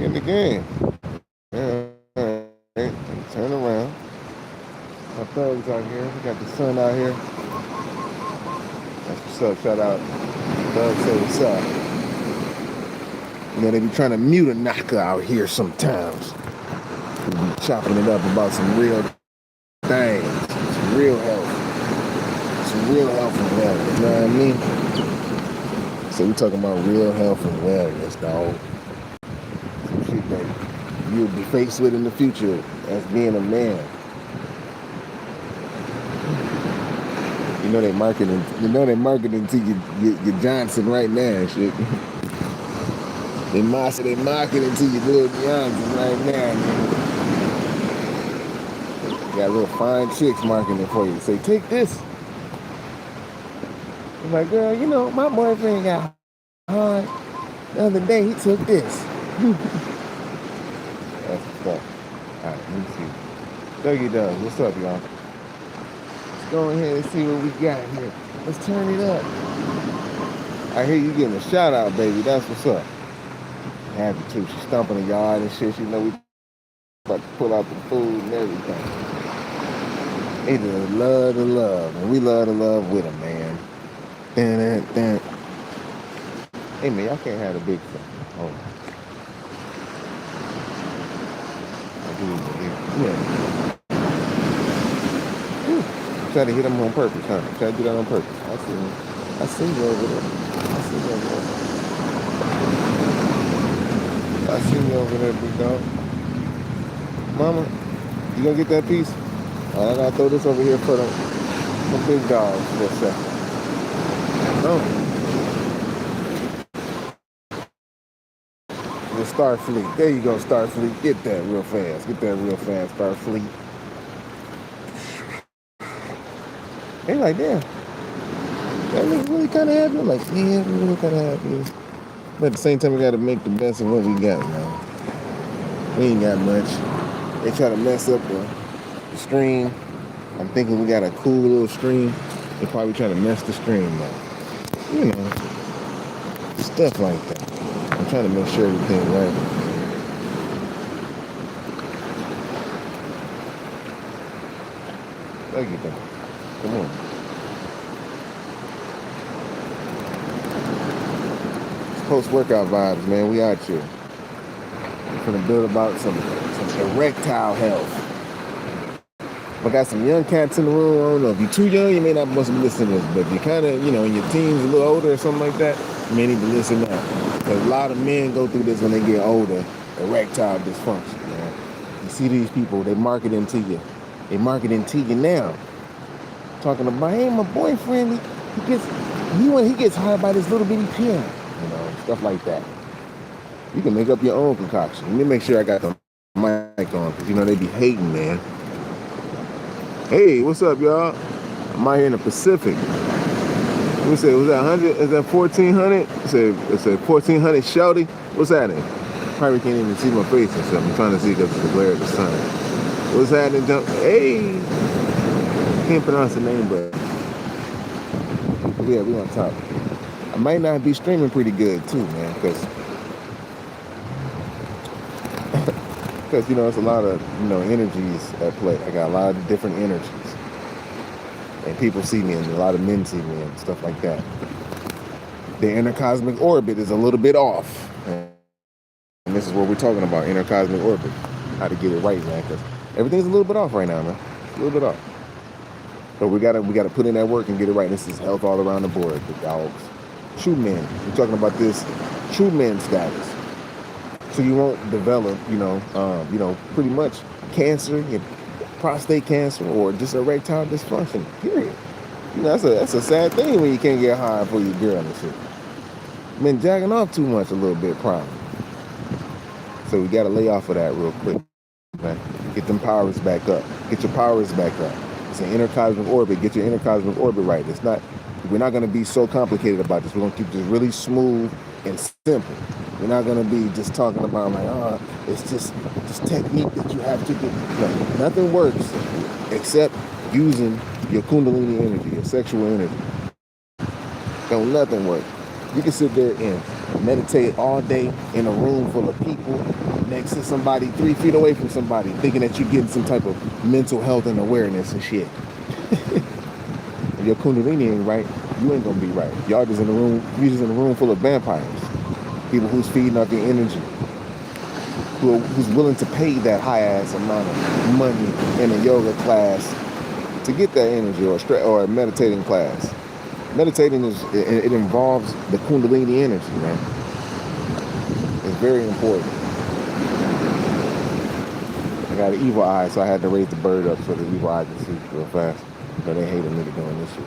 in the game. Yeah, all right. Turn around. My thugs out here. We got the sun out here. That's what's up. Shout out. Thugs say what's up. You know, they be trying to mute a NAGA out here sometimes. We be chopping it up about some real things. Some real health. Some real health and wellness. You know what I mean? So we talking about real health and wellness, dog. Some shit that you'll be faced with in the future as being a man. You know they marketing to your Johnson right now and shit. They marketing to your little Johnson right now, man. You got little fine chicks marketing for you. Say, take this. I'm like, girl, you know, my boyfriend got hard the other day. He took this. That's what's up. All right, let me see. Dougie Doug, what's up, y'all? Let's go ahead and see what we got here. Let's turn it up. I hear you getting a shout out, baby. That's what's up. Happy too. She's stomping the yard and shit. She know we about to pull out the food and everything. They just love the love, and we love the love with them, man. Dun. Hey man, y'all can't have a big thing. Hold on. Yeah. Try to hit them on purpose, huh? Try to do that on purpose. I see you over there. I see you over there, big dog. Mama, you gonna get that piece? I gotta throw this over here for the big dogs for a second. No. The Starfleet. There you go, Starfleet. Get that real fast. Starfleet. They like, damn. That nigga really kind of happy. I'm like, yeah, we really kind of happy. But at the same time, we got to make the best of what we got, man. We ain't got much. They try to mess up the stream. I'm thinking we got a cool little stream. They probably trying to mess the stream up. You know, stuff like that. I'm trying to make sure everything's right. Thank you, though. Come on. It's post-workout vibes, man. We out here. We're gonna build about some erectile health. I got some young cats in the room. I don't know if you're too young, you may not must be listening to this, but if you're kind of, you know, in your teens, a little older or something like that, you may need to listen now. Because a lot of men go through this when they get older, erectile dysfunction, man. You see these people, they marketing to you. They marketing to you now. Talking about, hey, my boyfriend, he gets high by this little bitty pill. You know, stuff like that. You can make up your own concoction. Let me make sure I got the mic on, because, you know, they be hating, man. Hey, what's up, y'all? I'm out here in the Pacific. Let me say, was that 100? Is that 1,400? It said 1,400 shouty. What's happening? Probably can't even see my face or something. I'm trying to see because of the glare of the sun. What's happening? Hey! Can't pronounce the name, but yeah, we on top. I might not be streaming pretty good too, man, because you know, it's a lot of, you know, energies at play. I got a lot of different energies, and people see me, and a lot of men see me, and stuff like that. The intercosmic orbit is a little bit off, and this is what we're talking about: intercosmic orbit. How to get it right, man? Because everything's a little bit off right now, man. A little bit off. But we gotta put in that work and get it right. This is health all around the board, the dogs. True men. We're talking about this true men status. So you won't develop, pretty much cancer, prostate cancer, or just erectile dysfunction. Period. You know, that's a sad thing when you can't get high for your girl and shit. Been jacking off too much a little bit, probably. So we gotta lay off of that real quick, man. Get them powers back up. Get your powers back up. It's an intercosmic orbit. Get your intercosmic orbit right. We're not going to be so complicated about this. We're going to keep this really smooth and simple. We're not going to be just talking about like, it's just this technique that you have to do. No, nothing works except using your kundalini energy, your sexual energy. Don't nothing work. You can sit there and meditate all day in a room full of people, next to somebody 3 feet away from somebody, thinking that you're getting some type of mental health and awareness and shit. If your kundalini ain't right, you ain't gonna be right. Y'all just in a room, you just in a room full of vampires. People who's feeding off your energy. Who's willing to pay that high ass amount of money in a yoga class to get that energy, or a meditating class. Meditating it involves the kundalini energy, man. It's very important. I got an evil eye, so I had to raise the bird up so the evil eye can see real fast. But they hate a nigga doing this shit.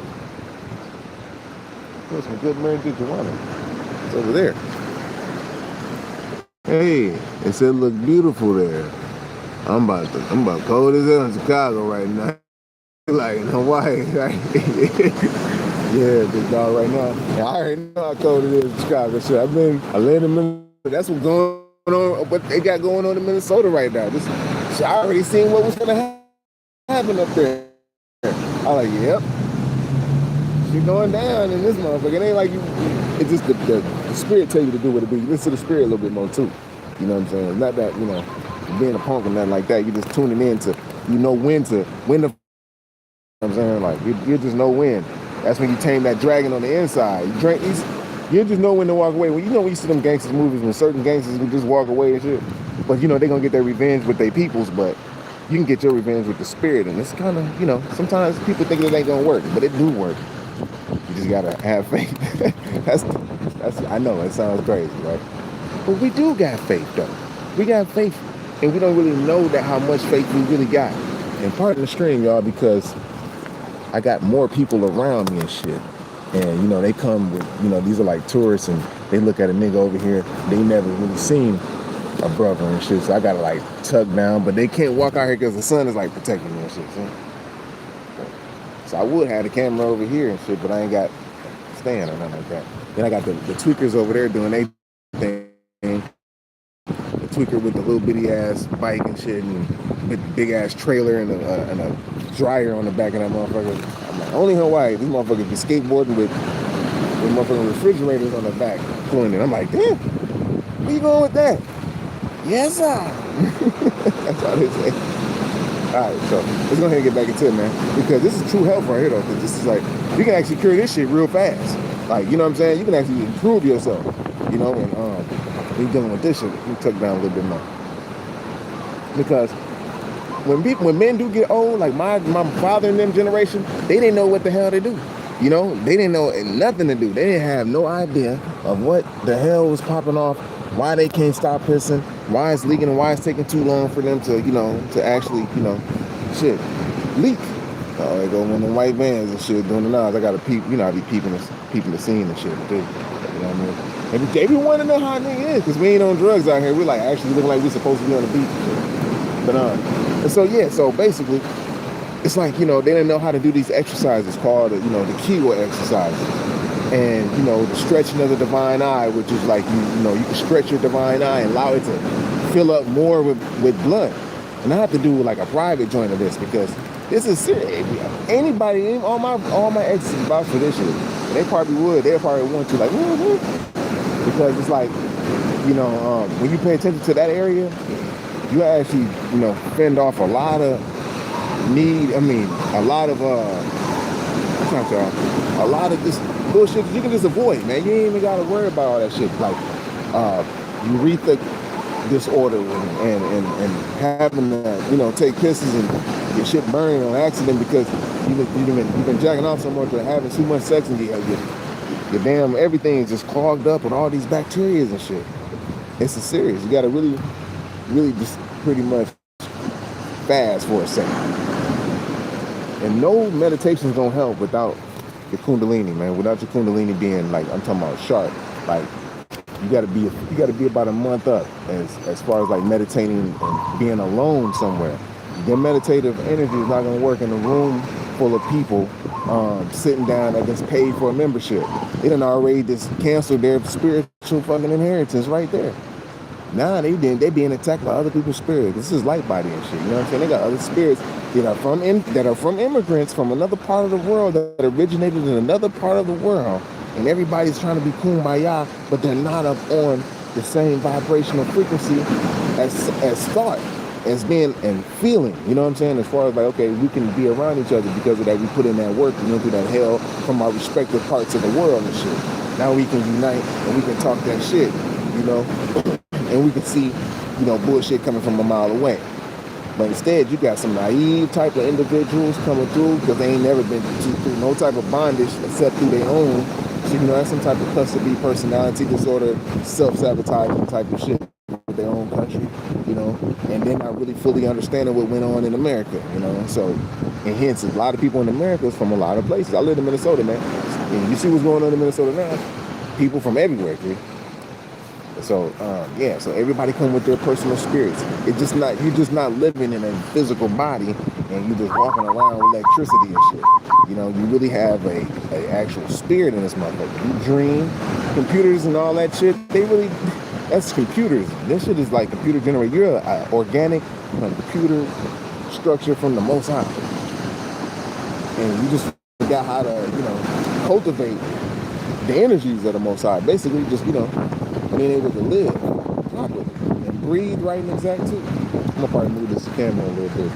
There's some good marijuana. It's over there. Hey, it said it look beautiful there. I'm about cold as hell in Chicago right now. Like in Hawaii, right? Yeah, big dog right now. Yeah, I already know how cold it is in Chicago. Shit, I live in Minnesota. That's what's going on, what they got going on in Minnesota right now. Shit, I already seen what was gonna happen up there. I like, yep. Shit going down in this motherfucker. It ain't like you, it's just the spirit tell you to do what it be. You listen to the spirit a little bit more too. You know what I'm saying? It's not that, being a punk or nothing like that. You just tuning in to, when the, you know what I'm saying? Like, you just know when. That's when you tame that dragon on the inside. You just know when to walk away. Well, when you see them gangsters movies, when certain gangsters will just walk away and shit. But, they're going to get their revenge with their peoples, but you can get your revenge with the spirit. And it's kind of, sometimes people think it ain't going to work, but it do work. You just got to have faith. That's I know, it sounds crazy, right? But we do got faith, though. We got faith, and we don't really know that how much faith we really got. And part of the stream, y'all, because I got more people around me and shit. And, they come with, these are like tourists, and they look at a nigga over here. They never really seen a brother and shit. So I got to, like, tuck down. But they can't walk out here because the sun is, like, protecting me and shit. So I would have the camera over here and shit, but I ain't got stand or nothing like that. Then I got the tweakers over there doing their thing. The tweaker with the little bitty ass bike and shit, and with the big ass trailer and a dryer on the back of that motherfucker. I'm like, only Hawaii, these motherfuckers be skateboarding with motherfucking refrigerators on the back, pulling it. I'm like, damn, where you going with that? Yes, sir. That's all they say. Alright, so let's go ahead and get back into it, man. Because this is true health right here, though. Because this is like, you can actually cure this shit real fast. Like, you know what I'm saying? You can actually improve yourself. And when you're dealing with this shit, you tuck down a little bit more. Because when men do get old, like my father and them generation, they didn't know what the hell to do. They didn't know nothing to do. They didn't have no idea of what the hell was popping off, why they can't stop pissing, why it's leaking, and why it's taking too long for them to, to actually, shit, leak. Oh, they go one of them white vans and shit doing the knives. I gotta peep, I be peeping the scene and shit too. You know what I mean? And they be wanting to know how a nigga is, because we ain't on drugs out here. We're like actually looking like we're supposed to be on the beach and shit. But and so basically, it's like, they didn't know how to do these exercises called, the Kegel exercises. And, the stretching of the divine eye, which is like, you can stretch your divine eye and allow it to fill up more with blood. And I have to do like a private joint of this, because this is serious. Anybody, all my exes about for this shit, they probably would. They probably want to, like, because it's like, when you pay attention to that area, you actually, fend off a lot of a lot of this bullshit you can just avoid, man. You ain't even gotta worry about all that shit. Like, urethra disorder and having to, take pisses and your shit burning on accident because you've been jacking off so much or having too much sex and your damn everything is just clogged up with all these bacteria and shit. It's serious. You gotta really just pretty much fast for a second. And no meditation's gonna help without your kundalini, man. Without your kundalini being like, I'm talking about sharp. Like, you gotta be about a month up as far as like meditating and being alone somewhere. Your meditative energy is not gonna work in a room full of people sitting down that gets paid for a membership. They done already just canceled their spiritual fucking inheritance right there. Nah, they being attacked by other people's spirits. This is light body and shit. You know what I'm saying? They got other spirits that are from immigrants from another part of the world that originated in another part of the world and everybody's trying to be kumbaya, but they're not up on the same vibrational frequency as thought, as being and feeling, you know what I'm saying? As far as like, okay, we can be around each other because of that. We put in that work, we went through that hell from our respective parts of the world and shit. Now we can unite and we can talk that shit, you know, and we can see, you know, bullshit coming from a mile away. But instead, you got some naive type of individuals coming through because they ain't never been through no type of bondage except through their own. So, you know, that's some type of cluster B personality disorder, self-sabotaging type of shit with their own country, you know, and they're not really fully understanding what went on in America, you know. So, and hence, a lot of people in America is from a lot of places. I live in Minnesota, man. And you see what's going on in Minnesota now? People from everywhere, dude. So yeah, so everybody come with their personal spirits. It's just not, you're just not living in a physical body and you just walking around with electricity and shit. You know, you really have a actual spirit in this motherfucker. You dream. Computers and all that shit, they really, that's computers. This shit is like computer generated. You're an organic computer structure from the Most High. And you just forgot how to, you know, cultivate the energies of the Most High. Basically just, you know, being able to live properly and breathe right and exact too. I'm gonna probably move this camera a little bit.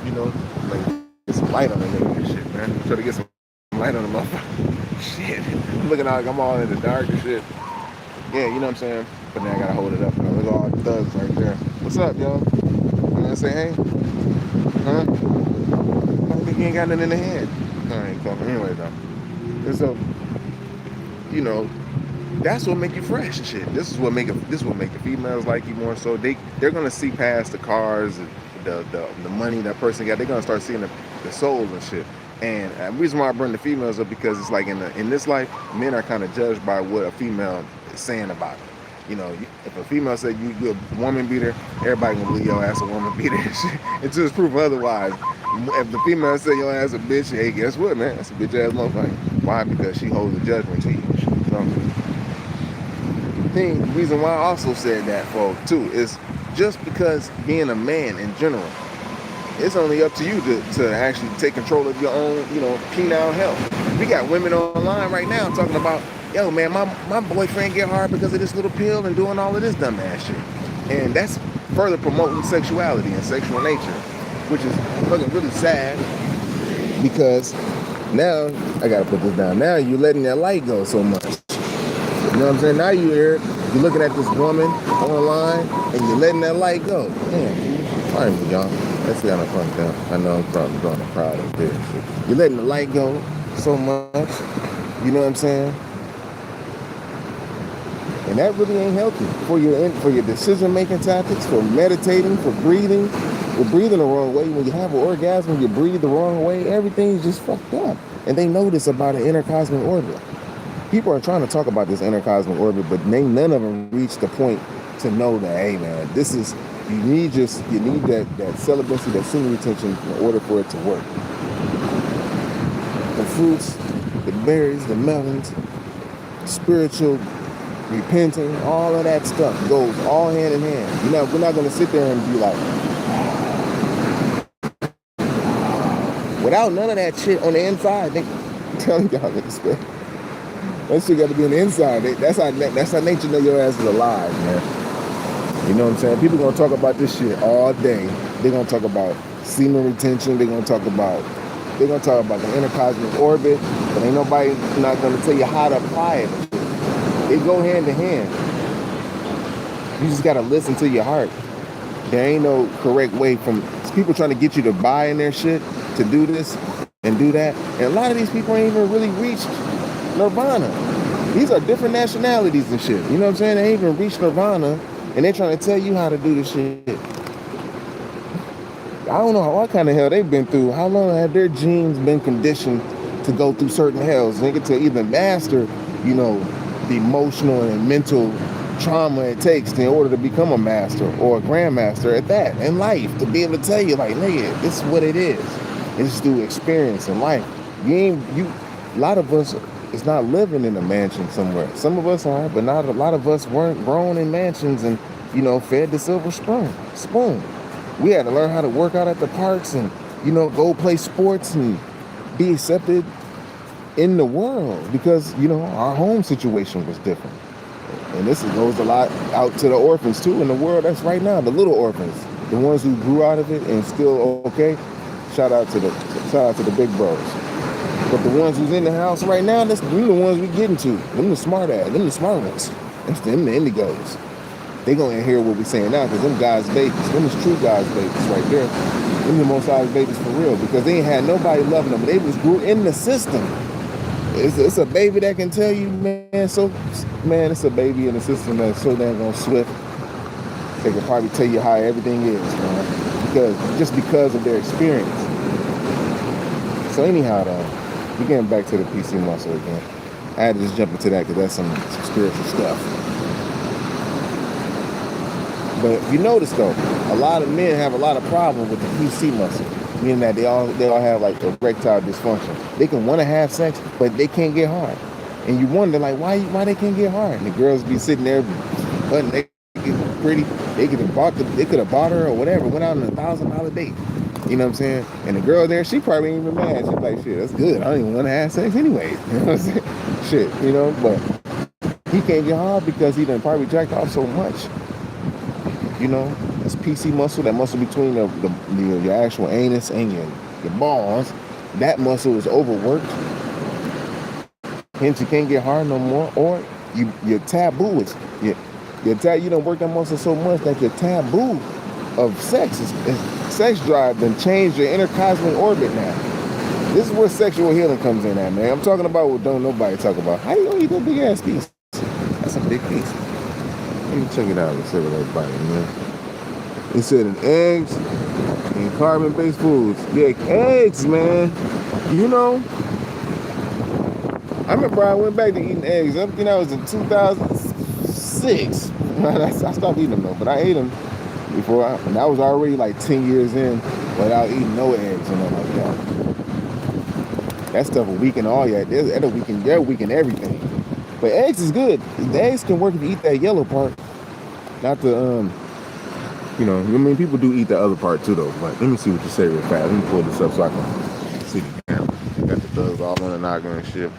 You know, like get some light on the nigga and shit, man. Try to get some light on the motherfucker. Shit. I'm looking like I'm all in the dark and shit. Yeah, you know what I'm saying? But now I gotta hold it up. Look at all the thugs right there. What's up, y'all? You wanna say hey? Huh? I think you ain't got nothing in the hand. I ain't talking anyway though. And so, you know, that's what make you fresh and shit. This is what make the females like you more. So they're gonna see past the cars, the money that person got. They're gonna start seeing the soul and shit. And the reason why I bring the females up because it's like in this life, men are kind of judged by what a female is saying about it. You know, if a female said you're a woman beater, everybody gonna believe your ass a woman beater and shit until it's proven otherwise. If the female say your ass a bitch, hey, guess what, man? That's a bitch ass motherfucker. Why? Because she holds a judgment to you. You know? The reason why I also said that, for too, is just because being a man in general, it's only up to you to actually take control of your own, you know, penile health. We got women online right now talking about, yo, man, my boyfriend get hard because of this little pill and doing all of this dumbass shit. And that's further promoting sexuality and sexual nature, which is fucking really sad because now, I gotta put this down, now you're letting that light go so much. You know what I'm saying? Now you're looking at this woman online and you're letting that light go. Damn, pardon me, y'all. That's kind of fun down. I know I'm probably drawing a crowd up there. You're letting the light go so much. You know what I'm saying? And that really ain't healthy for your decision-making tactics, for meditating, for breathing. You're breathing the wrong way. When you have an orgasm, you breathe the wrong way. Everything's just fucked up. And they know this about an intercosmic orbit. People are trying to talk about this intercosmic orbit, but none of them reach the point to know that, hey man, this is, you need that celibacy, that semen retention in order for it to work. The fruits, the berries, the melons, spiritual repenting, all of that stuff goes all hand in hand. You know, we're not gonna sit there and be like, without none of that shit on the inside, I'm telling y'all niggas, man. That shit got to be on the inside. That's how nature know your ass is alive, man. You know what I'm saying? People gonna talk about this shit all day. They're gonna talk about semen retention. They're gonna talk about the intercosmic orbit. But ain't nobody not gonna tell you how to apply it. They go hand to hand. You just gotta listen to your heart. There ain't no correct way from people trying to get you to buy in their shit to do this and do that. And a lot of these people ain't even really reached Nirvana. These are different nationalities and shit. You know what I'm saying? They ain't even reached Nirvana and they're trying to tell you how to do this shit. I don't know what kind of hell they've been through. How long have their genes been conditioned to go through certain hells? They get to either master, you know, the emotional and mental trauma it takes in order to become a master or a grandmaster at that in life, to be able to tell you, like, nigga, this is what it is. It's through experience in life. A lot of us is not living in a mansion somewhere. Some of us are, but not a lot of us weren't grown in mansions and, you know, fed the silver spoon. We had to learn how to work out at the parks and, you know, go play sports and be accepted in the world, because you know our home situation was different. And this goes a lot out to the orphans too in the world that's right now, the little orphans, the ones who grew out of it and still okay. Shout out to the big bros. But the ones who's in the house right now, them the ones we getting to. Them the smart ones. That's them the indigos. They gonna hear what we saying now, because them God's babies, them is true God's babies right there. Them the Most High's babies for real, because they ain't had nobody loving them. They was grew in the system. It's a baby that can tell you, man, it's a baby in the system that's so damn swift. They can probably tell you how everything is, man, because of their experience. So anyhow, though, we're getting back to the PC muscle again. I had to just jump into that because that's some spiritual stuff. But you notice though, a lot of men have a lot of problems with the PC muscle, meaning that they all have like erectile dysfunction. They can want to have sex, but they can't get hard. And you wonder like why they can't get hard. And the girls be sitting there, button naked, pretty. They could have bought her or whatever, went out on a $1,000 date. You know what I'm saying? And the girl there, she probably ain't even mad. She's like, shit, that's good. I don't even want to have sex anyway. You know what I'm saying? Shit, you know, but he can't get hard because he done probably jacked off so much. You know, that's PC muscle, that muscle between your actual anus and your balls. That muscle is overworked. Hence, you can't get hard no more. Or your taboo is, you don't work that muscle so much that your taboo of sex is sex drive then changed your intercosmic orbit now. This is where sexual healing comes in at, man. I'm talking about what don't nobody talk about. How you gonna eat that big ass piece? That's a big piece. Let me check it out and see what everybody, man. It said in eggs and carbon-based foods. Yeah, eggs, man. You know, I remember I went back to eating eggs. I think that was in 2006. I stopped eating them though, but I ate them before. And I was already like 10 years in without eating no eggs or nothing like that. That stuff will weaken all your. They'll weaken everything. But eggs is good. The eggs can work if you eat that yellow part. Not the, you know, I mean, people do eat the other part too, though. But let me see what you say real fast. Let me pull this up so I can see the camera. Got the thugs all on the NAGA and shit.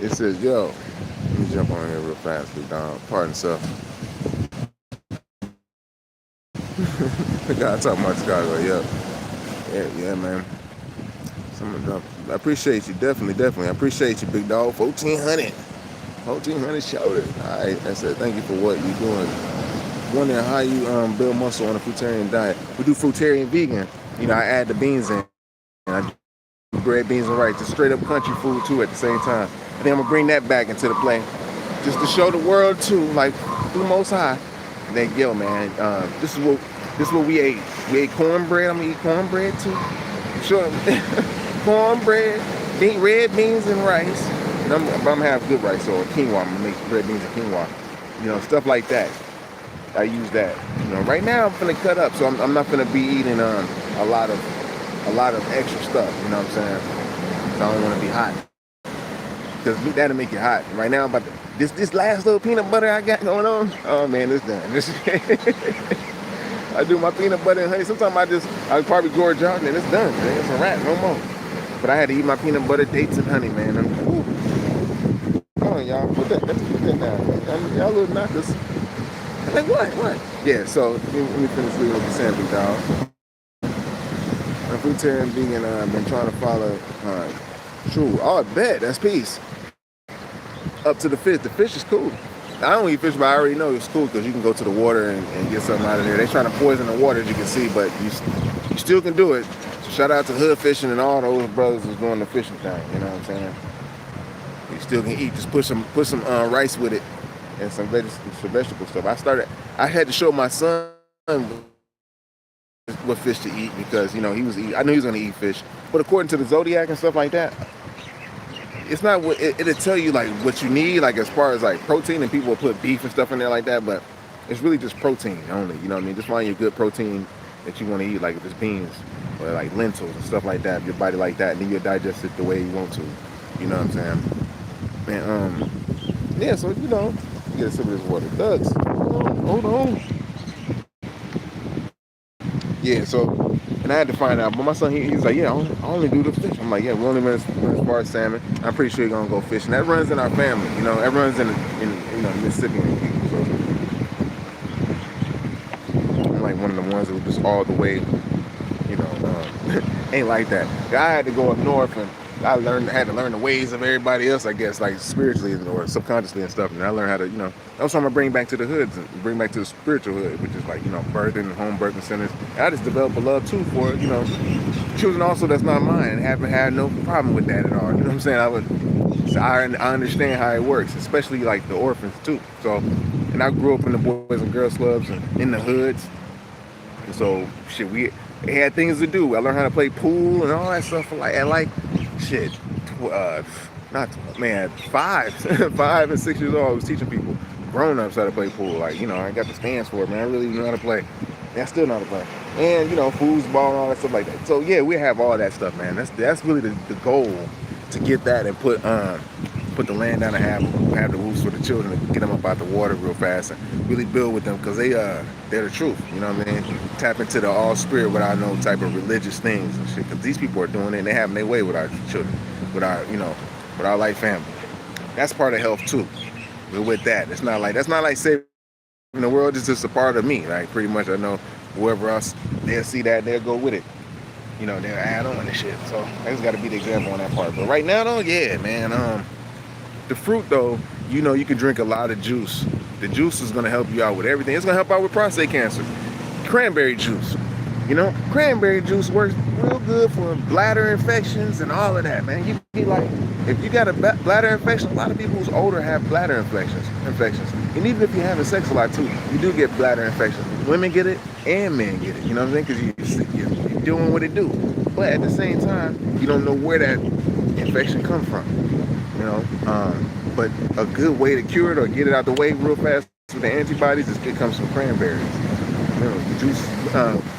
It says, yo, let me jump on here real fast, big dog. Pardon self. The guy talking about Chicago, yeah, man. I appreciate you, definitely. I appreciate you, big dog. 1,400 shoulders. All right, I said thank you for what you're doing. Wondering how you build muscle on a fruitarian diet. We do fruitarian vegan. You know, I add the beans in. And I do bread, beans, and rice. Just straight up country food too at the same time. I think I'm gonna bring that back into the play, just to show the world too, like through the Most High. And then, yo, man, this is what we ate. We ate cornbread. I'm gonna eat cornbread too. Sure. Cornbread, red beans and rice. And I'm gonna have good rice or quinoa. I'm gonna make red beans and quinoa. You know, stuff like that. I use that. You know, right now I'm gonna cut up, so I'm not gonna be eating a lot of extra stuff. You know what I'm saying? So I don't want to be hot, because that'll make you hot. Right now, but this last little peanut butter I got going on. Oh man, it's done. I do my peanut butter and honey. Sometimes I probably gorge out and it's done. Man. It's a wrap, no more. But I had to eat my peanut butter, dates, and honey, man. Come on, y'all. Put that down, man. Y'all little knockers. I'm like, what? Yeah, so let me finish reading what you're saying, big dog. I'm fruitarian vegan. I've been trying to follow TRU. Oh, I bet. That's peace. Up to the fish. The fish is cool. I don't eat fish, but I already know it's cool because you can go to the water and get something out of there. They're trying to poison the water, as you can see, but you still can do it. So shout out to Hood Fishing and all those brothers who's doing the fishing thing. You know what I'm saying? You still can eat. Just put some rice with it and some vegetable stuff. I had to show my son what fish to eat because, you know, I knew he was going to eat fish. But according to the Zodiac and stuff like that, it's not what it'll tell you like what you need, like as far as like protein, and people will put beef and stuff in there like that, but it's really just protein only. You know what I mean? Just find your good protein that you want to eat, like if it's beans or like lentils and stuff like that. Your body like that, and then you'll digest it the way you want to. You know what I'm saying? And yeah. So you know, get a sip of this water. Thugs, hold on. Yeah. So And I had to find out. But my son, he's like, yeah, I only do the fish. I'm like, yeah, we only run as far as salmon. I'm pretty sure you're gonna go fishing. That runs in our family. You know, everyone's in Mississippi people. So I'm like one of the ones that was just all the way, ain't like that. I had to go up north and had to learn the ways of everybody else, I guess, like spiritually or subconsciously and stuff. And I learned how to, that's what I'm gonna bring back to the hoods and bring back to the spiritual hood, which is like, birthing, home birthing centers. And I just developed a love too for, children also that's not mine, and haven't had no problem with that at all. You know what I'm saying? I understand how it works, especially like the orphans too. So, and I grew up in the Boys and Girls Clubs and in the hoods. And so shit, they had things to do. I learned how to play pool and all that stuff at like shit, 5 and 6 years old. I was teaching people, grown-ups, how to play pool. Like, I got the stands for it, man. I really know how to play. And I still know how to play. And, foosball and all that stuff like that. So yeah, we have all that stuff, man. That's really the goal, to get that and put the land down and have the roofs for the children, to get them up out the water real fast and really build with them, because they're the truth. You know what I mean? Tap into the all spirit without no type of religious things and shit, because these people are doing it and they having their way with our children, with our life family. That's part of health too. We're with that. That's not like saving the world. It's just a part of me. Like, pretty much, I know whoever else, they'll see that, they'll go with it. They'll add on and shit. So I just got to be the example on that part. But right now though, yeah, man. The fruit though, you can drink a lot of juice. The juice is gonna help you out with everything. It's gonna help out with prostate cancer. Cranberry juice. Cranberry juice works real good for bladder infections and all of that, man. You be like, if you got a bladder infection, a lot of people who's older have bladder infections. And even if you're having sex a lot too, you do get bladder infections. Women get it and men get it. You know what I'm saying? Because you're doing what it do. But at the same time, you don't know where that infection comes from. But a good way to cure it or get it out the way real fast with the antibodies is it comes from cranberries. Juice,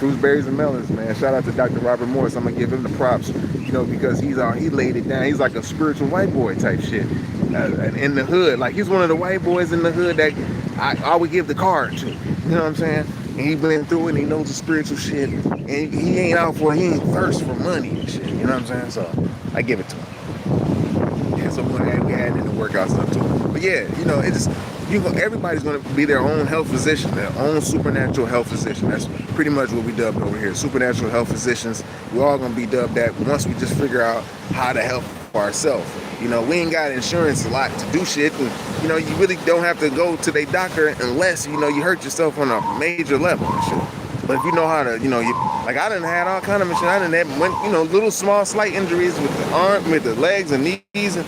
fruits, berries, and melons, man. Shout out to Dr. Robert Morris. I'm gonna give him the props, because he laid it down. He's like a spiritual white boy type shit in the hood. Like, he's one of the white boys in the hood that I would give the card to. You know what I'm saying? And he been through it and he knows the spiritual shit. And he ain't thirst for money and shit. You know what I'm saying? So I give it to him. Yeah, so we had in the workout stuff too. But yeah, everybody's gonna be their own health physician, their own supernatural health physician. That's pretty much what we dubbed over here. Supernatural health physicians. We're all gonna be dubbed that once we just figure out how to help ourselves. We ain't got insurance a lot to do shit, and you really don't have to go to their doctor unless you hurt yourself on a major level and shit. But if you know how to, like I done had all kind of machine. I done had little small slight injuries with the arm, with the legs and knees and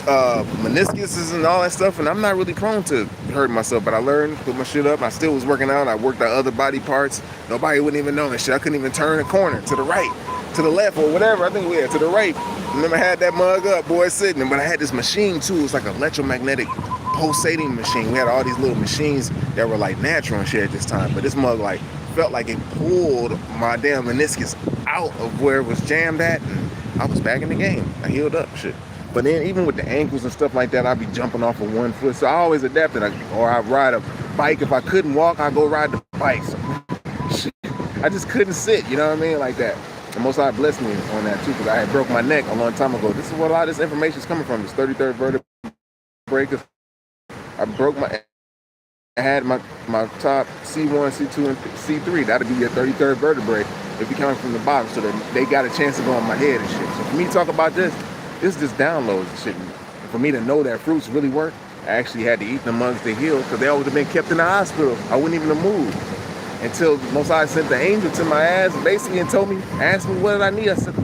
meniscuses and all that stuff, and I'm not really prone to hurting myself, but I learned, put my shit up. I still was working out. I worked out other body parts. Nobody wouldn't even know that shit. I couldn't even turn a corner to the right, to the left, or whatever. I think we had to the right. And then I had that mug up, boy, sitting. But I had this machine too. It was like an electromagnetic pulsating machine. We had all these little machines that were like natural and shit at this time. But this mug felt like it pulled my damn meniscus out of where it was jammed at, and I was back in the game. I healed up, shit. But then even with the ankles and stuff like that, I'd be jumping off of one foot. So I always adapted. Or I'd ride a bike. If I couldn't walk, I'd go ride the bike. So, shit, I just couldn't sit, you know what I mean? Like that. And Most High blessed me on that too, because I had broke my neck a long time ago. This is where a lot of this information is coming from, this 33rd vertebrae. I had my top C1, C2, and C3. That'd be your 33rd vertebrae if you count from the bottom, so that they got a chance to go on my head and shit. So for me to talk about this, it's just downloads and shit. For me to know that fruits really work, I actually had to eat the mugs to heal, because they always have been kept in the hospital. I wouldn't even have moved until Most High sent the angel to my ass, basically, and asked me what did I need. I said,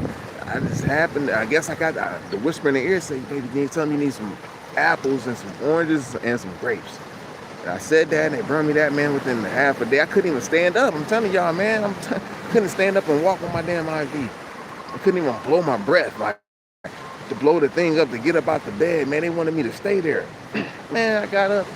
I just happened. I guess I got the whisper in the ear say, baby, can you tell me you need some apples and some oranges and some grapes? And I said that, and they brought me that, man, within half a day. I couldn't even stand up. I'm telling y'all, man, I couldn't stand up and walk with my damn IV. I couldn't even blow my breath, like, to blow the thing up to get up out the bed, man. They wanted me to stay there. Man, I got up.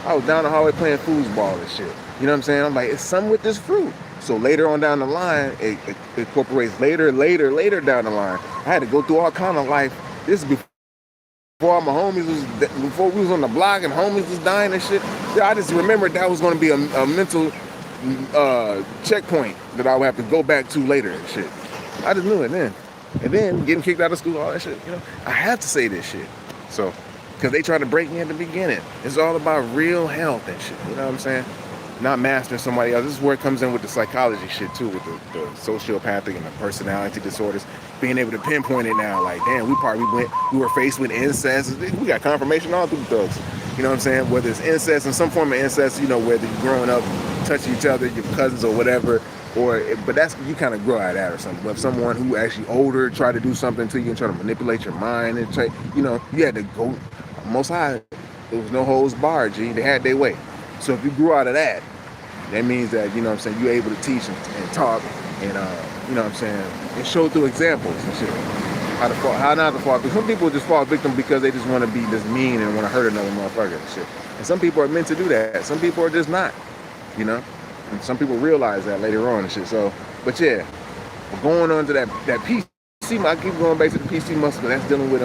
I was down the hallway playing foosball and shit. You know what I'm saying? I'm like, it's something with this fruit. So later on down the line, it incorporates later down the line. I had to go through all kind of life. This is before all my homies before we was on the block and homies was dying and shit. Yeah, I just remembered that was going to be a mental checkpoint that I would have to go back to later and shit. I just knew it then. And then getting kicked out of school, all that shit, you know, I had to say this shit. So, because they tried to break me at the beginning. It's all about real health and shit, you know what I'm saying? Not mastering somebody else. This is where it comes in with the psychology shit too, with the sociopathic and the personality disorders. Being able to pinpoint it now, like, damn, we were faced with incest. We got confirmation all through the thugs. You know what I'm saying? Whether it's incest, in some form of incest, you know, whether you're growing up, touching each other, your cousins or whatever, but that's, you kind of grow out of that or something. But if someone who actually older try to do something to you and try to manipulate your mind and try, you know, you had to go most high. There was no holds barred, G. They had their way. So if you grew out of that, that means that, you know what I'm saying, you're able to teach and talk and, you know what I'm saying, and show through examples and shit. How not to fall. Because some people just fall victim because they just want to be just mean and want to hurt another motherfucker and shit. And some people are meant to do that. Some people are just not, you know. And some people realize that later on and shit. So, but yeah, going on to that PC, I keep going back to the PC muscle. That's dealing with,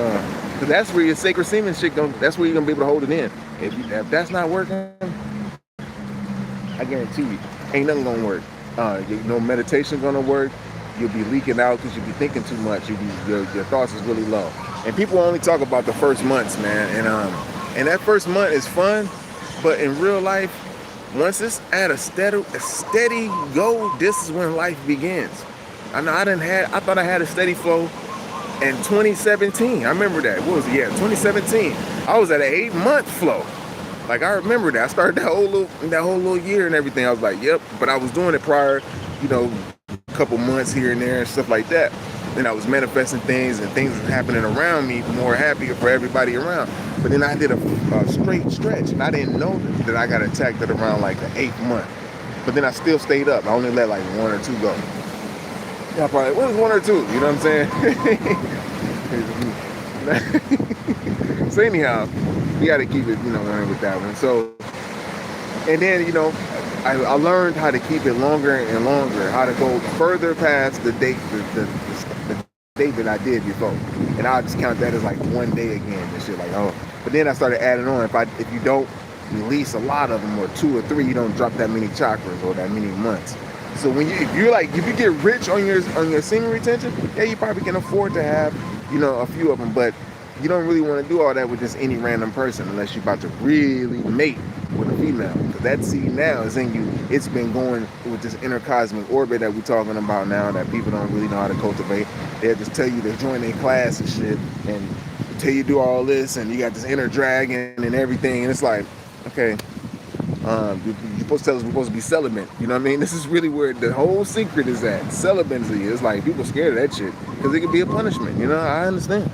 because that's where your sacred semen shit that's where you're going to be able to hold it in. If that's not working, I guarantee you, ain't nothing gonna work. No meditation gonna work. You'll be leaking out because you'll be thinking too much. Your thoughts is really low. And people only talk about the first months, man. And that first month is fun, but in real life, once it's at a steady go, this is when life begins. I know I thought I had a steady flow in 2017. I remember that. What was it? Yeah, 2017. I was at an 8-month flow. Like, I remember that. I started that whole little year and everything. I was like, yep. But I was doing it prior, you know, a couple months here and there and stuff like that. Then I was manifesting things and things was happening around me, more happier for everybody around. But then I did a straight stretch, and I didn't know that I got attacked at around like the 8th month. But then I still stayed up. I only let like 1 or 2 go. Yeah, probably, what was 1 or 2? You know what I'm saying? So anyhow, we got to keep it, you know, running with that one. So, and then, you know, I learned how to keep it longer and longer, how to go further past the date, the date that I did before. And I'll just count that as like 1 day again and shit, like, oh. But then I started adding on, if you don't release a lot of them, or 2 or 3, you don't drop that many chakras or that many months. So if you get rich on your semen retention, yeah, you probably can afford to have, you know, a few of them, but you don't really want to do all that with just any random person unless you're about to really mate with a female. Because that seed now is in you. It's been going with this inner cosmic orbit that we're talking about now that people don't really know how to cultivate. They'll just tell you to join their class and shit and tell you to do all this, and you got this inner dragon and everything. And it's like, okay, you're supposed to tell us we're supposed to be celibate. You know what I mean? This is really where the whole secret is at. Celibacy. It's like people scared of that shit because it could be a punishment. You know, I understand.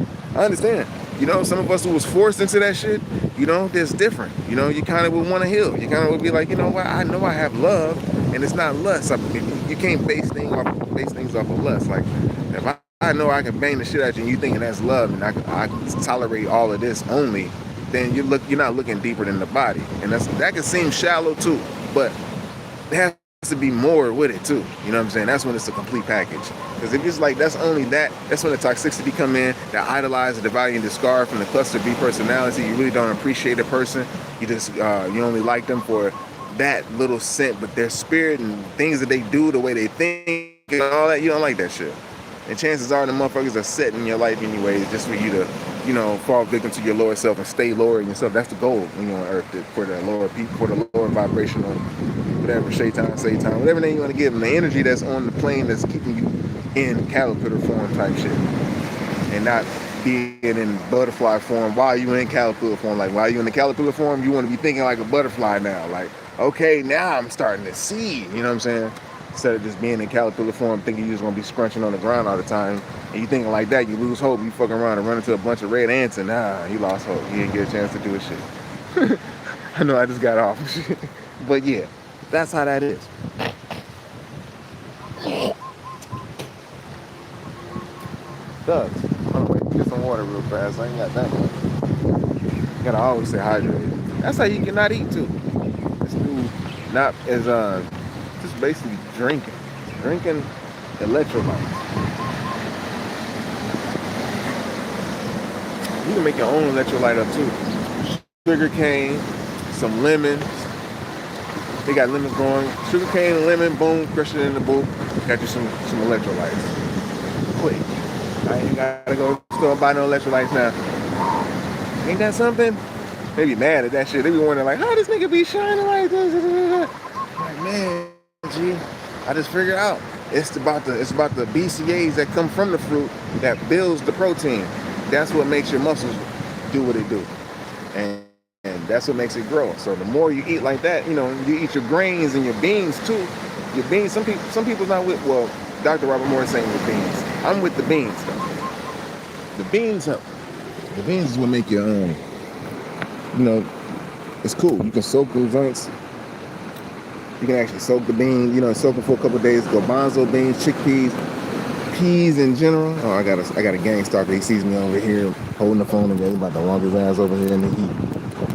You know, some of us who was forced into that shit, you know, that's different. You know, you kind of would want to heal. You kind of would be like, you know what? I know I have love, and it's not lust. You can't base things off of lust. Like, if I know I can bang the shit at you, and you thinking that's love, and I can tolerate all of this only, then you're not looking deeper than the body, and that can seem shallow too, but it has to be more with it too. You know what I'm saying? That's when it's a complete package. Because if it's like that's only that's when the toxicity come in, that idolize, the value, and discard from the cluster B personality. You really don't appreciate a person. You just you only like them for that little scent, but their spirit and things that they do, the way they think, and all that, you don't like that shit. And chances are the motherfuckers are set in your life anyways, just for you to, you know, fall victim to your lower self and stay lower in yourself. That's the goal when you're on Earth, for the lower people, for the lower vibrational, whatever, Satan, whatever name you want to give them, the energy that's on the plane that's keeping you in caterpillar form type shit, and not being in butterfly form while you in caterpillar form. Like, while you in the caterpillar form, you want to be thinking like a butterfly now. Like, okay, now I'm starting to see. You know what I'm saying? Instead of just being in caterpillar form, thinking you're just gonna be scrunching on the ground all the time, and you thinking like that, you lose hope. You fucking around and run into a bunch of red ants, and you lost hope. You didn't get a chance to do a shit. I know I just got off, but yeah, that's how that is. Does. Oh wait, get some water real fast. I ain't got that much. Gotta always stay hydrated. That's how you cannot eat too. This dude not as just basically drinking electrolytes. You can make your own electrolyte up too. Sugar cane, some lemons, They got lemons growing, sugar cane and lemon, boom, crush it in the bowl. Got you some electrolytes. Quick. I ain't gotta go to the store and buy no electrolytes now. Ain't that something? They be mad at that shit. They be wondering like, how this nigga be shining like this? Like, man, G, I just figured out. It's about the BCAAs that come from the fruit that builds the protein. That's what makes your muscles do what they do. And that's what makes it grow. So the more you eat like that, you know, you eat your grains and your beans too. Your beans, some people's not with, well, Dr. Robert Moore is saying with beans. I'm with the beans though. The beans help. The beans is what make your you know, it's cool. You can soak those joints. You can actually soak the beans, you know, soak them for a couple of days. Garbanzo beans, chickpeas, peas in general. Oh, I got a gang stalker. He sees me over here holding the phone again. He's about to walk his ass over here in the heat.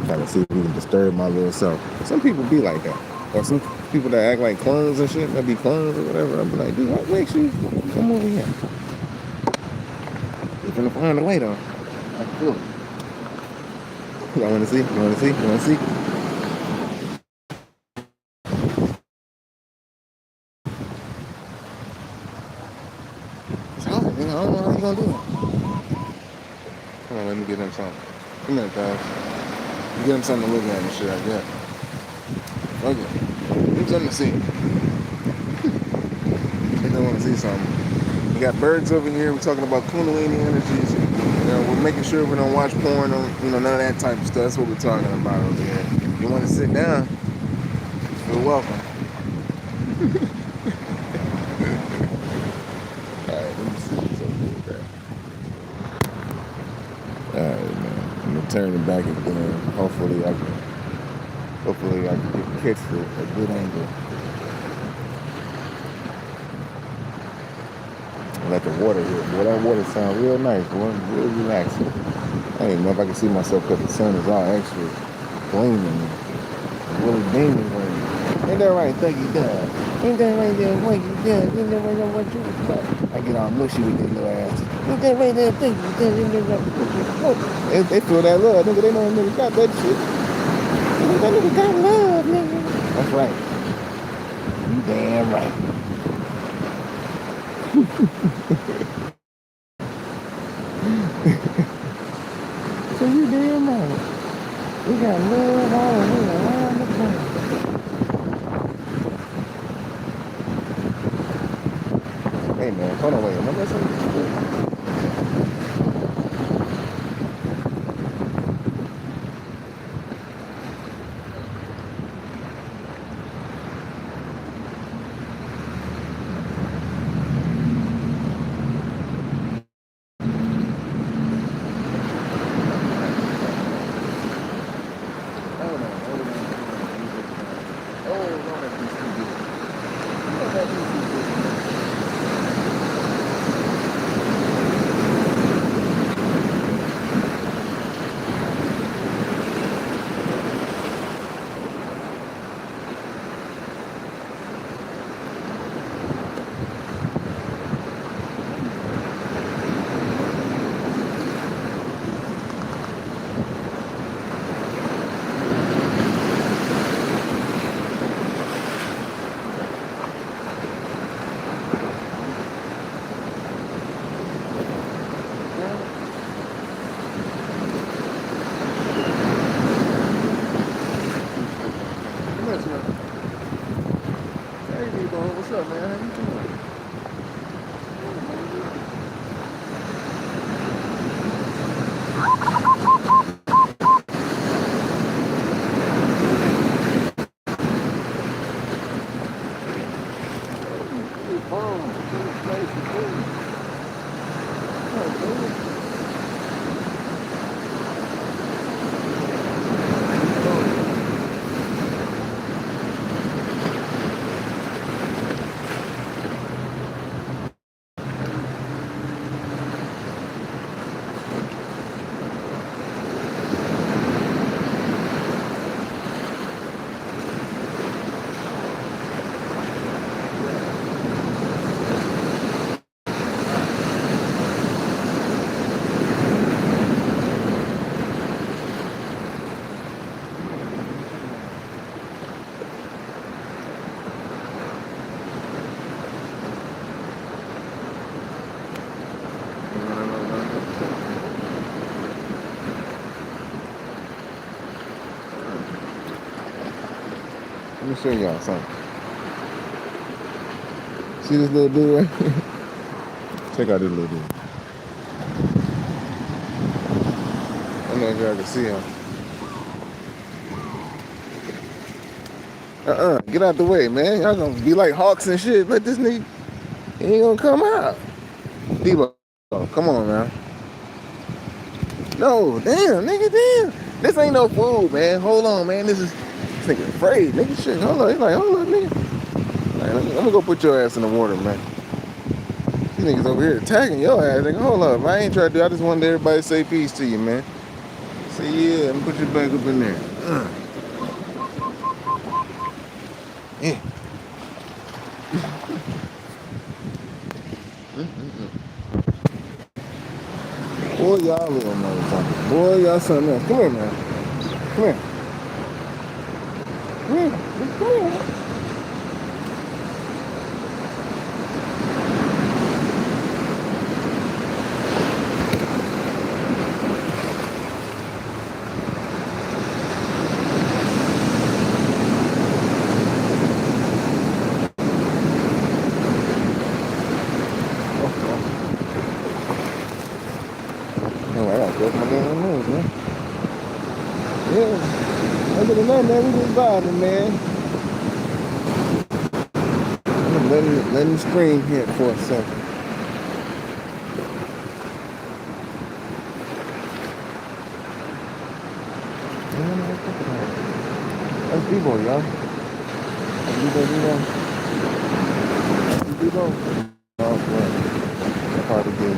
Trying to see if he can disturb my little self. Some people be like that. Or some people that act like clones and shit, that be clones or whatever. I'll be like, dude, what makes you come over here? You're gonna find a way though. I feel it. Y'all wanna see? You wanna see? You wanna see? It's hard, man. I don't know how you gonna do it. Come on, let me get him something. Come here, guys. Get him something to look at and shit like that. Okay. Give him something to see. They don't want to see something. We got birds over here. We're talking about Kundalini energies. You know, we're making sure we don't watch porn or, you know, none of that type of stuff. That's what we're talking about over here. If you want to sit down, you're welcome. Alright, let me see what's over here. Alright, man. I'm gonna turn it back again. Hopefully I can catch a good angle. Let the water hit. Boy, that water sounds real nice, boy. Real relaxing. I don't even know if I can see myself because the sun is all extra gleaming. Really beaming on you. Ain't that right? Thank you, Dad. Ain't that right there? Thank you, Dad. Ain't that right there? What you got? I get all mushy with this little ass. Ain't that right there? Thank you, Dad. Ain't that right? They feel that love, nigga. They know a nigga got that shit. That nigga got love, nigga. That's right. You damn right. So you damn right. We got love all here around the planet. Hey man, hold on, wait. Am I messing with you? What's up, man? How you doing? Let me show y'all something. See this little dude right here? Check out this little dude. I don't know if y'all can see him. Get out the way, man. Y'all gonna be like hawks and shit. Let this nigga, he ain't gonna come out. Debo, come on, man. No, damn, nigga, damn. This ain't no food, man. Hold on, man. This nigga afraid, nigga. Shit, hold on. He's like, hold on, nigga. Like, I'm gonna go put your ass in the water, man. These niggas over here attacking your ass, nigga. Hold up. I ain't trying to do. I just wanted everybody to say peace to you, man. Say yeah. Let me put your back up in there. Yeah. Boy, y'all little motherfucker. Boy, y'all something else. Come here, man. Come here. Come here. Come here. Other than that, man, we just vibing, man. I'm letting the screen hit for a second. That's Debo, y'all. That's Debo. Oh, man. That's hard to get.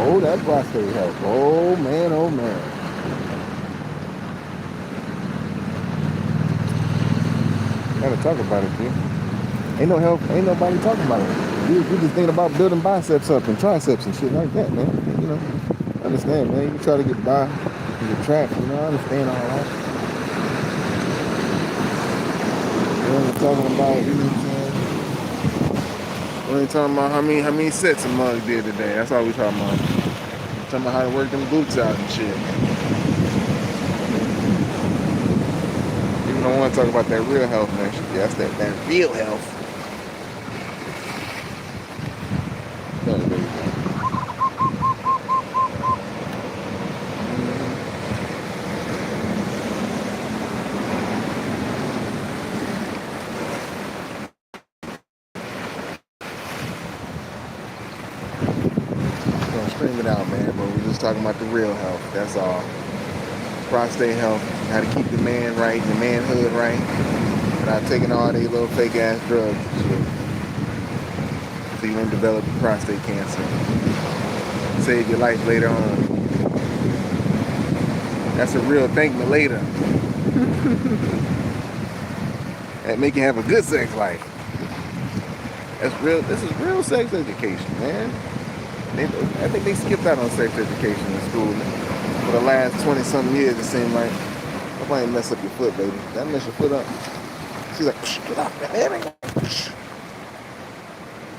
Oh, that prostate health. Oh, man, oh, man. Gotta talk about it, dude. Ain't no help. Ain't nobody talking about it. We just thinking about building biceps up and triceps and shit like that, man. You know, I understand, man. You try to get by in the track, you know, I understand all that. We're talking about, you know what I'm saying? We ain't talking about how many sets a mug did today. That's all we talking about. Talking about how to work them glutes out and shit. Even though I want to talk about that real health, man. Yeah, that's that real health. No, there you go. Scream it out, man, but we're just talking about the real health. That's all. Prostate health, how to keep the man right, the manhood right, without taking all these little fake ass drugs and shit. So you won't develop prostate cancer. Save your life later on. That's a real thank me later. And make you have a good sex life. That's real. This is real sex education, man. I think they skipped out on sex education in school for the last 20-something years. It seemed like nobody mess up your foot, baby. That mess your foot up. She's like, get off that baby.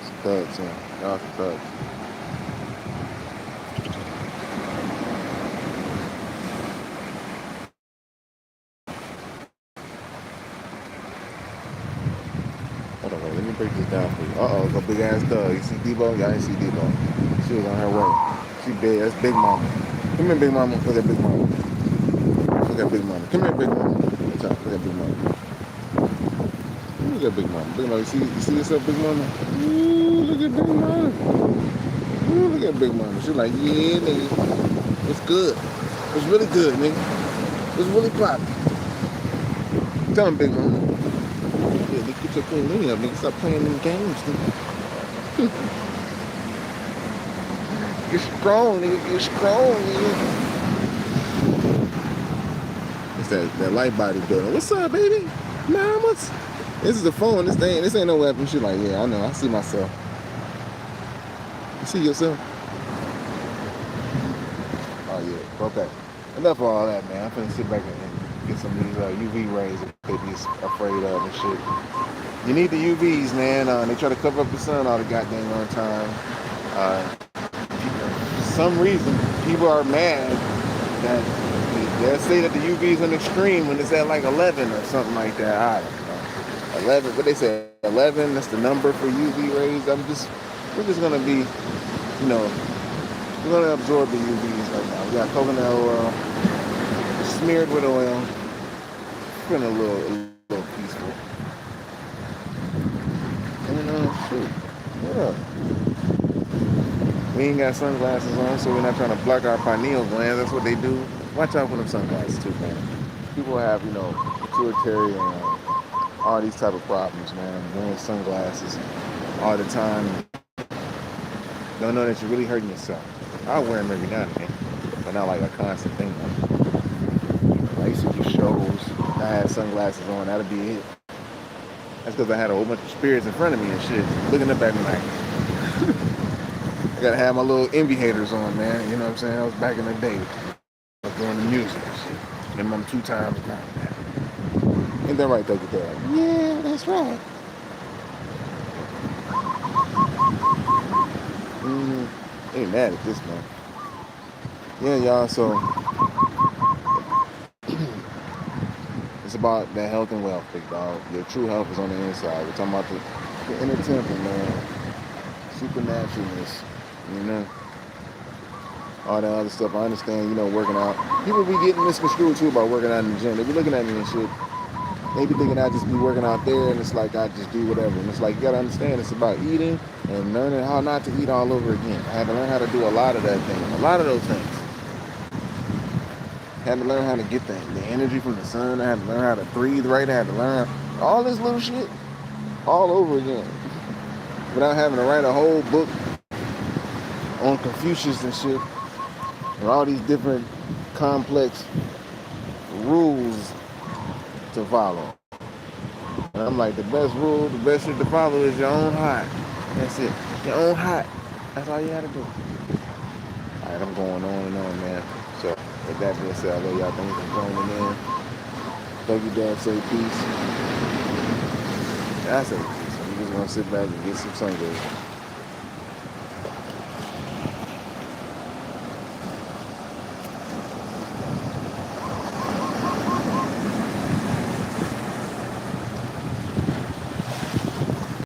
Some thugs, man. Y'all some thugs. Hold on, let me break this down for you. Uh-oh, it's a big ass thug. You see Debo? Y'all ain't see Debo. She was on her way. She big. That's Big Mama. Come here, Big Mama. Look at Big Mama. Look at Big Mama. Come here, Big Mama. Look at Big Mama. Look at Big Mama. Big Mama. You see yourself, Big Mama? Ooh, look at Big Mama. Ooh, look at Big Mama. She's like, yeah, nigga. It's good. It's really good, nigga. It's really popping. Tell him, Big Mama. Yeah, they get your kundalini up, nigga. Stop playing them games, nigga. Get strong, nigga. Get strong, nigga. It's that light body building. What's up, baby? Mamas? This is a phone. This ain't no weapon. She's like, yeah, I know. I see myself. You see yourself? Oh, yeah. Okay. Enough of all that, man. I'm finna sit back and get some of these UV rays that they be afraid of and shit. You need the UVs, man. They try to cover up the sun all the goddamn long time. For some reason, people are mad that they'll say that the UV is an extreme when it's at like 11 or something like that. I don't know. 11, but they say 11, that's the number for UV rays. We're just gonna be, you know, we're gonna absorb the UVs right now. We got coconut oil, smeared with oil, feeling a little peaceful. And shoot, what up? We ain't got sunglasses on, so we're not trying to block our pineal glands. That's what they do. Watch out for them sunglasses too, man. People have, pituitarian, all these type of problems, man. Wearing sunglasses all the time. Don't know that you're really hurting yourself. I wear them every now and then, but not like a constant thing. I used to do shows. I had sunglasses on. That'd be it. That's because I had a whole bunch of spirits in front of me and shit, looking up at me like, I gotta have my little envy haters on, man. You know what I'm saying? I was back in the day. I was doing the music and shit. And I'm 2 times now. Ain't that right, though, Dad? Yeah, that's right. Ain't mad at this, man. Yeah, y'all, so it's about that health and wealth, big dog. Your true health is on the inside. We're talking about the inner temple, man. Supernaturalness, all that other stuff. I understand, working out. People be getting misconstrued too about working out in the gym. They be looking at me and shit. They be thinking I just be working out there and it's like I just do whatever. And it's like, you gotta understand, it's about eating and learning how not to eat all over again. I had to learn how to do a lot of those things. I had to learn how to get the energy from the sun. I had to learn how to breathe right. I had to learn all this little shit all over again. Without having to write a whole book on Confucius and shit, and all these different complex rules to follow. And I'm like, the best rule, the best shit to follow is your own heart. That's it. Your own heart. That's all you gotta do. Alright, I'm going on and on, man. So, with that being said, I love y'all. Thank you for joining in. Thank you, Dad. Say peace. I say peace. I'm just gonna sit back and get some sun.